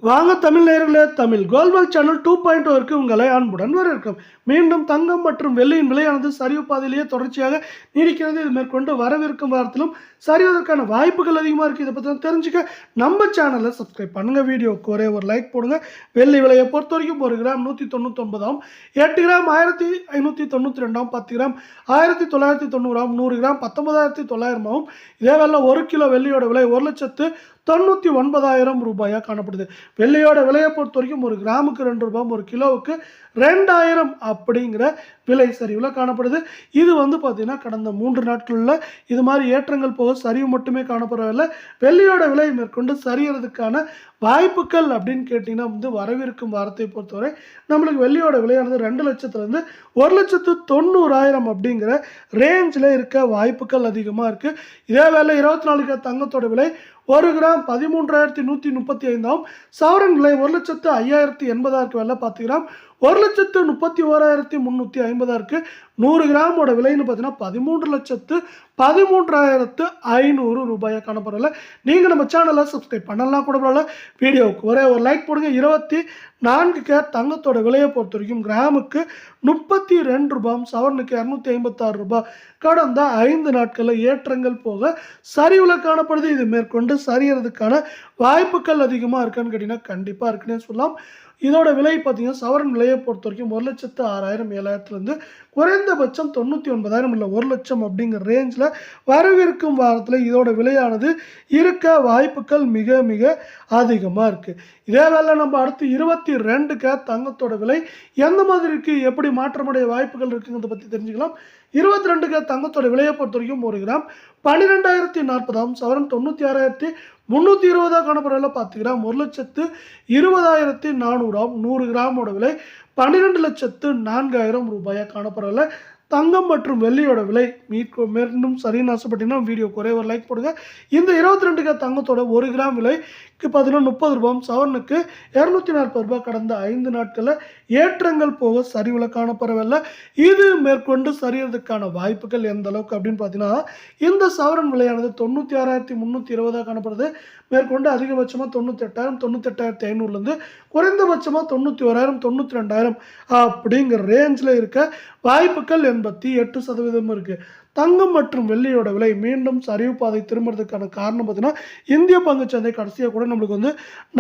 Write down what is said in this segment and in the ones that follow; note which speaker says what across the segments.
Speaker 1: வாங்க தமிழ் நேயர்களே, தமிழ் கோல்வால் சேனல் 2.0 உங்களை அன்புடன் வரவேற்கிறோம். மீண்டும் தங்கம் மற்றும் வெள்ளியின் விலையானது சரிவு பாதையிலேயே தொடர்ச்சியாக நீடிக்கிறது. இது மேற்கொண்டு வரவிருக்கும் வாரத்திலும் சரிவதற்கான வாய்ப்புகள் அதிகமாக இருக்குது. இதை பற்றி தெரிஞ்சுக்க நம்ம சேனலை சப்ஸ்கிரைப் பண்ணுங்க. வீடியோக்கு ஒரே ஒரு லைக் போடுங்க. வெள்ளி விலையை பொறுத்த வரைக்கும் 1 கிராம் 199, 8 கிராம் 1592, 10 கிராம் 1990, 100 கிராம் 19,900. இதே வேலை 1 கிலோ வெள்ளியோட விலை 1,99,000 ரூபாயாக காணப்படுது. வெள்ளியோட விலையை பொறுத்த வரைக்கும் 1 கிராமுக்கு 2 ரூபாய், 1 கிலோவுக்கு 2000 அப்படிங்கிற விலை சரிவில் காணப்படுது. இது பார்த்தீங்கன்னா கடந்த 3 நாட்களில் இது மாதிரி ஏற்றங்கள் போக சரிவு மட்டுமே காணப்படவில்லை. வெள்ளியோட விலை மேற்கொண்டு சரியறதுக்கான வாய்ப்புகள் அப்படின்னு கேட்டிங்கன்னா வரவிருக்கும் வாரத்தை பொறுத்தவரை நம்மளுக்கு வெள்ளியோட விலையானது 2 லட்சத்துலேருந்து 1,90,000 அப்படிங்கிற ரேஞ்சில் இருக்க வாய்ப்புகள் அதிகமாக இருக்குது. இதே வேலை 24 கேரட் தங்கத்தோட விலை 1 கிராம் 13,135, சவரன் விலை 1,05,080 வெள்ளை 10 கிராம் 1,31,350. 100 கிராமோட விலைன்னு பார்த்தீங்கன்னா 13,13,500 ரூபாயை காணப்படல. நீங்கள் நம்ம சேனலை சப்ஸ்கிரைப் பண்ணலாம் கூட பரவாயில்ல. வீடியோவுக்கு ஒரே ஒரு லைக் போடுங்க. 24 கேரட் தங்கத்தோட விலையை பொறுத்த வரைக்கும் கிராமுக்கு 32 ரூபாய், சவரனுக்கு 256 ரூபாய். கடந்த 5 நாட்களில் ஏற்றங்கள் போக சரிவில் காணப்படுது. இது மேற்கொண்டு சரியறதுக்கான வாய்ப்புகள் அதிகமாக இருக்கான்னு கேட்டிங்கன்னா கண்டிப்பாக இருக்குன்னே சொல்லலாம். இதோட விலை பார்த்தீங்கன்னா சவரன் விலையை பொறுத்த வரைக்கும் 1,06,000 7,000 குறைந்தபட்சம் 99,000 இல்லை 1 லட்சம் அப்படிங்கிற ரேஞ்சில் வரவிருக்கும் வாரத்தில் இதோட விலையானது இருக்க வாய்ப்புகள் மிக மிக அதிகமாக இருக்குது. இதே வேலை நம்ம அடுத்து 22 கேரட் தங்கத்தோட விலை எந்த மாதிரி இருக்குது, எப்படி மாற்றமடைய வாய்ப்புகள் இருக்குங்கிறத பற்றி தெரிஞ்சுக்கலாம். 22 கேரட் தங்கத்தோட விலையை பொறுத்த வரைக்கும் 1 கிராம் 12,040, சவரன் 96,320 காணப்படுறதுல 10 கிராம் 1,20,400, 100 கிராமோட விலை 12,04,000 ரூபாயாக காணப்படுறதுல. தங்கம் மற்றும் வெள்ளியோட விலை மீண்டும் சரின்னு ஆசைப்பட்டீங்கன்னா வீடியோக்கு ஒரே ஒரு லைக் போடுங்க. இந்த 22 கேரட் தங்கத்தோட 1 கிராம் விலைக்கு பார்த்தீங்கன்னா 30 ரூபாய், சவரனுக்கு 240 ரூபாய். கடந்த 5 நாட்களில் ஏற்றங்கள் போக சரிவில் காணப்படவில்லை. இது மேற்கொண்டு சரியறதுக்கான வாய்ப்புகள் எந்த அளவுக்கு அப்படின்னு பார்த்தீங்கன்னா இந்த சவரன் விலையானது 96,320 காணப்படுது. மேற்கொண்டு அதிகபட்சமாக 98,000 98,500 குறைந்தபட்சமாக 91,000 92,000 அப்படிங்கிற ரேஞ்சில் இருக்க வாய்ப்புகள் 88% இருக்குது. தங்கம் மற்றும் வெள்ளியோட விலை மீண்டும் சரிவு பாதை திரும்புறதுக்கான காரணம் பார்த்தீங்கன்னா இந்திய பங்குச்சந்தை கடைசியாக கூட நம்மளுக்கு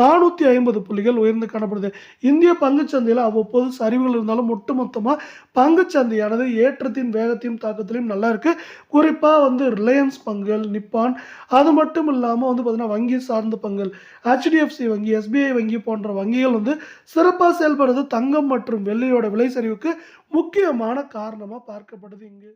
Speaker 1: 450 புள்ளிகள் உயர்ந்து காணப்படுது. இந்திய பங்குச்சந்தையில் அவ்வப்போது சரிவுகள் இருந்தாலும் ஒட்டுமொத்தமாக பங்குச்சந்தையானது ஏற்றத்தின் வேகத்தையும் தாக்கத்திலையும் நல்லா இருக்குது. குறிப்பாக ரிலையன்ஸ் பங்குகள், நிப்பான், அது மட்டும் இல்லாமல் பார்த்தீங்கன்னா வங்கி சார்ந்த பங்குகள், HDFC வங்கி, SBI வங்கி போன்ற வங்கிகள் சிறப்பாக செயல்படுறது தங்கம் மற்றும் வெள்ளியோட விலை சரிவுக்கு முக்கியமான காரணமாக பார்க்கப்படுது. இங்கு